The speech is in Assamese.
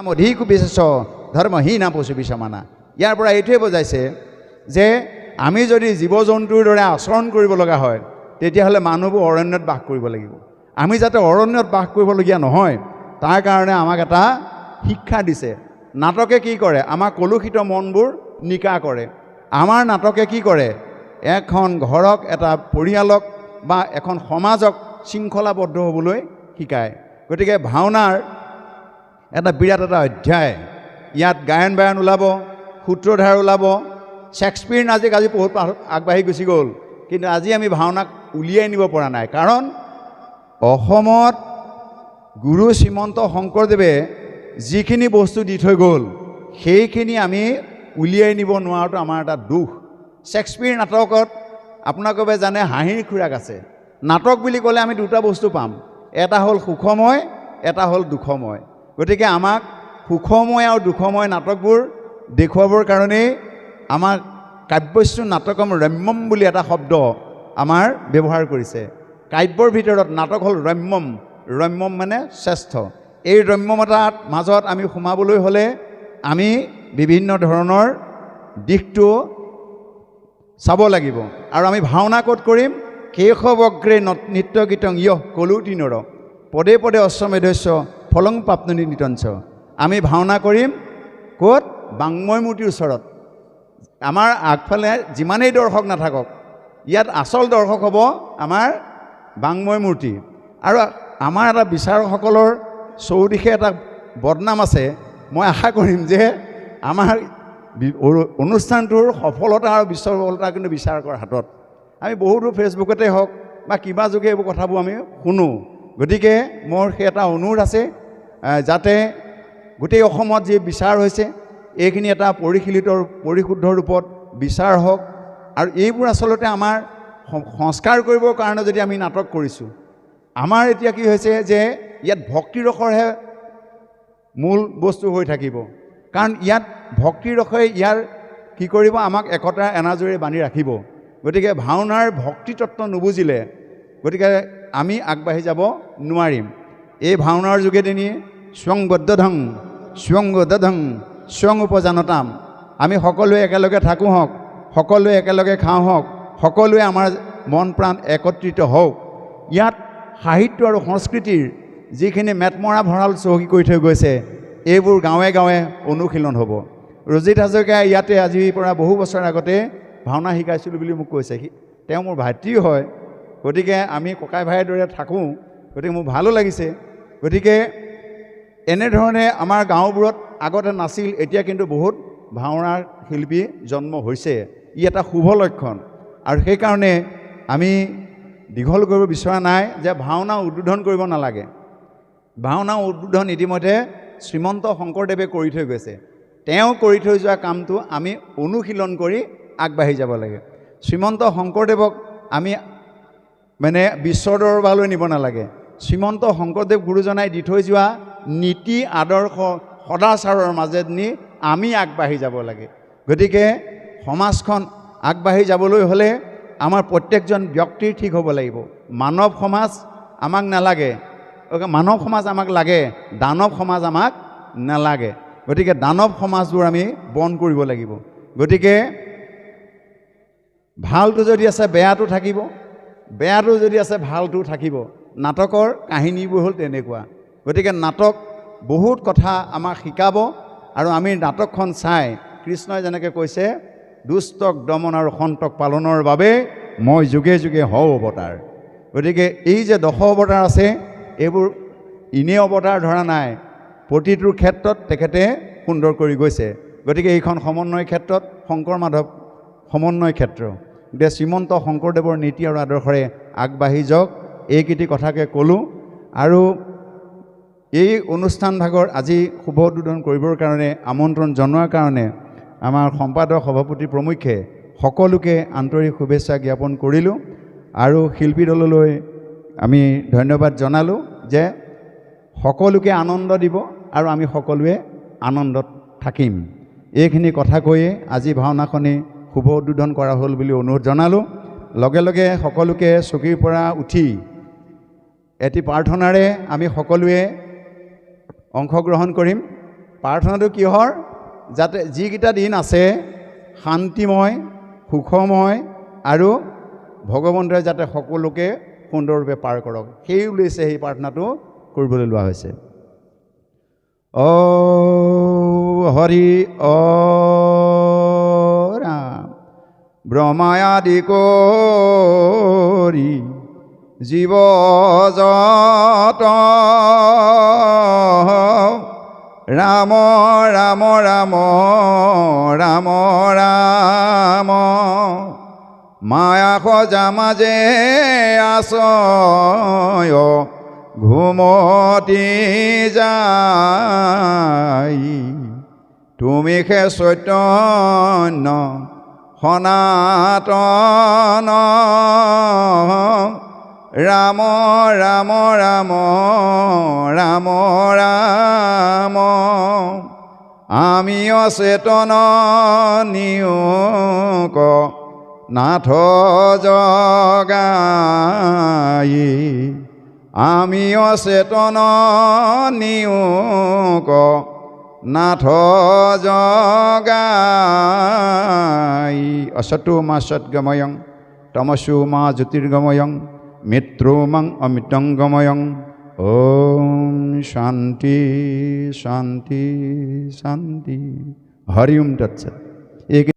অধিক বিশেষ ধৰ্মহীনা পশু বিচমানা। ইয়াৰ পৰা এইটোৱে বুজাইছে যে আমি যদি জীৱ জন্তুৰ দৰে আচৰণ কৰিব লগা হয় তেতিয়াহ'লে মানুহবোৰ অৰণ্যত বাস কৰিব লাগিব। আমি যাতে অৰণ্যত বাস কৰিবলগীয়া নহয় তাৰ কাৰণে আমাক এটা শিক্ষা দিছে। নাটকে কি কৰে? আমাৰ কলুষিত মনবোৰ নিকা কৰে। আমাৰ নাটকে কি কৰে? এখন ঘৰক, এটা পৰিয়ালক বা এখন সমাজক শৃংখলাবদ্ধ হ'বলৈ শিকায়। গতিকে ভাওনাৰ এটা বিৰাট এটা অধ্যায়। ইয়াত গায়ন বায়ন ওলাব, সূত্ৰধাৰ ওলাব। শ্বেক্সপিয়াৰ নাজিক আজি বহুত আগবাঢ়ি গুচি গ'ল, কিন্তু আজি আমি ভাওনাক উলিয়াই নিব পৰা নাই। কাৰণ অসমত গুৰু শ্ৰীমন্ত শংকৰদেৱে যিখিনি বস্তু দি থৈ গ'ল সেইখিনি আমি উলিয়াই নিব নোৱাৰাটো আমাৰ এটা দুখ। শ্বেক্সপিয়াৰ নাটকত আপোনালোকে জানে হাঁহিৰ খোৰাক আছে। নাটক বুলি ক'লে আমি দুটা বস্তু পাম, এটা হ'ল সুখময়, এটা হ'ল দুখময়। গতিকে আমাক সুখময় আৰু দুখময় নাটকবোৰ দেখুৱাবৰ কাৰণেই আমাৰ কাব্যশ্ৰী নাটকম ৰম্যম বুলি এটা শব্দ আমাৰ ব্যৱহাৰ কৰিছে। কাব্যৰ ভিতৰত নাটক হ'ল ৰম্যম। ৰম্যম মানে শ্ৰেষ্ঠ। এই ৰম্যমতাৰ মাজত আমি সোমাবলৈ হ'লে আমি বিভিন্ন ধৰণৰ দিশটো চাব লাগিব। আৰু আমি ভাওনা ক'ত কৰিম? কেশৱগ্ৰে নৃত্য গীতং ইয় কলুটি নৰ পদে পদে অশ্বমেধস্য ফলং প্ৰাপ্নুনি নিতঞ্চ। আমি ভাওনা কৰিম ক'ত? বাংময় মূৰ্তিৰ ওচৰত। আমাৰ আগফালে যিমানেই দৰ্শক নাথাকক, ইয়াত আচল দৰ্শক হ'ব আমাৰ বাংময় মূৰ্তি। আৰু আমাৰ এটা বিচাৰকসকলৰ চৌদিশে এটা বদনাম আছে। মই আশা কৰিম যে আমাৰ অনুষ্ঠানটোৰ সফলতা আৰু বিশ্বসফলতা কিন্তু বিচাৰকৰ হাতত। আমি বহুতো ফেচবুকতে হওক বা কিবা যোগে এইবোৰ কথাবোৰ আমি শুনো। গতিকে মোৰ সেই এটা অনুৰোধ আছে যাতে গোটেই অসমত যি বিচাৰ হৈছে এইখিনি এটা পৰিশুদ্ধ ৰূপত বিচাৰ হওক। আৰু এইবোৰ আচলতে আমাৰ সংস্কাৰ কৰিবৰ কাৰণে যদি আমি নাটক কৰিছোঁ, আমাৰ এতিয়া কি হৈছে যে ইয়াত ভক্তিৰসৰহে মূল বস্তু হৈ থাকিব। কাৰণ ইয়াত ভক্তিৰসে ইয়াৰ কি কৰিব? আমাক একতাৰ এনাজৰী বান্ধি ৰাখিব। গতিকে ভাওনাৰ ভক্তিতত্ত্ব নুবুজিলে গতিকে আমি আগবাঢ়ি যাব নোৱাৰিম। এই ভাওনাৰ যোগেদি স্বং বদ্ধধং স্বং বদ্ধধং স্বং উপজানতাম। আমি সকলোৱে একেলগে থাকোঁ হওক, সকলোৱে একেলগে খাওঁ হওক, সকলোৱে আমাৰ মন প্ৰাণ একত্ৰিত হওক। ইয়াত সাহিত্য আৰু সংস্কৃতিৰ যিখিনি মেটমৰা ভঁৰাল চহকী কৰি থৈ গৈছে এইবোৰ গাঁৱে গাঁৱে অনুশীলন হ'ব। ৰজিত হাজৰিকাই ইয়াতে আজিৰ পৰা বহু বছৰ আগতে ভাওনা শিকাইছিলোঁ বুলি মোক কৈছে। তেওঁ মোৰ ভাতৃও হয়। গতিকে আমি ককাই ভাইৰ দৰে থাকোঁ। গতিকে মোৰ ভালো লাগিছে। গতিকে এনেধৰণে আমাৰ গাঁওবোৰত আগতে নাছিল, এতিয়া কিন্তু বহুত ভাওনাৰ শিল্পী জন্ম হৈছে। ই এটা শুভ লক্ষণ। আৰু সেইকাৰণে আমি দীঘল কৰিব বিচৰা নাই যে ভাওনা উদ্বোধন কৰিব নালাগে। ভাওনা উদ্বোধন ইতিমধ্যে শ্ৰীমন্ত শংকৰদেৱে কৰি থৈ গৈছে। তেওঁ কৰি থৈ যোৱা কামটো আমি অনুশীলন কৰি আগবাঢ়ি যাব লাগে। শ্ৰীমন্ত শংকৰদেৱক আমি বিশ্বৰ দৰবাৰলৈ নিব নালাগে। শ্ৰীমন্ত শংকৰদেৱ গুৰুজনাই দি থৈ যোৱা নীতি আদৰ্শ সদাচাৰৰ মাজেদি আমি আগবাঢ়ি যাব লাগে। গতিকে সমাজখন আগবাঢ়ি যাবলৈ হ'লে আমাৰ প্ৰত্যেকজন ব্যক্তিৰ ঠিক হ'ব লাগিব। মানৱ সমাজ আমাক নালাগে, মানৱ সমাজ আমাক লাগে, দানৱ সমাজ আমাক নালাগে। গতিকে দানৱ সমাজবোৰ আমি বন্ধ কৰিব লাগিব। গতিকে ভালটো যদি আছে বেয়াটো থাকিব, বেয়াটো যদি আছে ভালটো থাকিব। নাটকৰ কাহিনীবোৰ হ'ল তেনেকুৱা। গতিকে নাটক বহুত কথা আমাক শিকাব। আৰু আমি নাটকখন চাই কৃষ্ণই যেনেকৈ কৈছে, দুষ্টক দমন আৰু সন্তক পালনৰ বাবে মই যুগে যুগে হওঁ অৱতাৰ। গতিকে এই যে 10 অৱতাৰ আছে এইবোৰ ইনে অৱতাৰ ধৰা নাই, প্ৰতিটোৰ ক্ষেত্ৰত তেখেতে সুন্দৰ কৰি গৈছে। গতিকে এইখন সমন্বয় ক্ষেত্ৰত শংকৰ মাধৱ সমন্বয় ক্ষেত্ৰ। গতিকে শ্ৰীমন্ত শংকৰদেৱৰ নীতি আৰু আদৰ্শৰে আগবাঢ়ি যাওক, এইকেইটি কথাকে ক'লোঁ। আৰু এই অনুষ্ঠান ভাগৰ আজি শুভ উদ্বোধন কৰিবৰ কাৰণে আমন্ত্ৰণ জনোৱাৰ কাৰণে আমাৰ সম্পাদক সভাপতি প্ৰমুখ্যে সকলোকে আন্তৰিক শুভেচ্ছা জ্ঞাপন কৰিলোঁ। আৰু শিল্পী দললৈ আমি ধন্যবাদ জনালোঁ যে সকলোকে আনন্দ দিব আৰু আমি সকলোৱে আনন্দত থাকিম। এইখিনি কথা কৈয়ে আজি ভাওনাখনি শুভ উদ্বোধন কৰা হ'ল বুলি অনুৰোধ জনালোঁ। লগে লগে সকলোকে চকীৰ পৰা উঠি এটি প্ৰাৰ্থনাৰে আমি সকলোৱে অংশগ্ৰহণ কৰিম। প্ৰাৰ্থনাটো কিহৰ যাতে যিকেইটা দিন আছে শান্তিময় সুখময় আৰু ভগৱন্তই যাতে সকলোকে সুন্দৰৰূপে পাৰ কৰক সেই উদ্দেশ্যে সেই প্ৰাৰ্থনাটো কৰিবলৈ লোৱা হৈছে ও হৰি ও ৰাম ব্ৰহ্মায়াদি কৰি জীৱ জত ৰাম ৰাম ৰাম ৰাম ৰাম মায়া খোজা মাজে আছয় ঘুমতি যাই তুমি খে চৈতন্য সনাতন ৰাম ৰাম ৰাম ৰাম ৰাম আমি অচেতন নিয়োক নাথ জগাই আমি অচেতন নিয়োক নাথ জগাই অসতো মা সৎগময়ং তমসো মা জ্যোতির্গময়ং মিত্রোমং অমিতঙ্গময়ং ওম শান্তি শান্তি শান্তি হরি ওম তৎসৎ।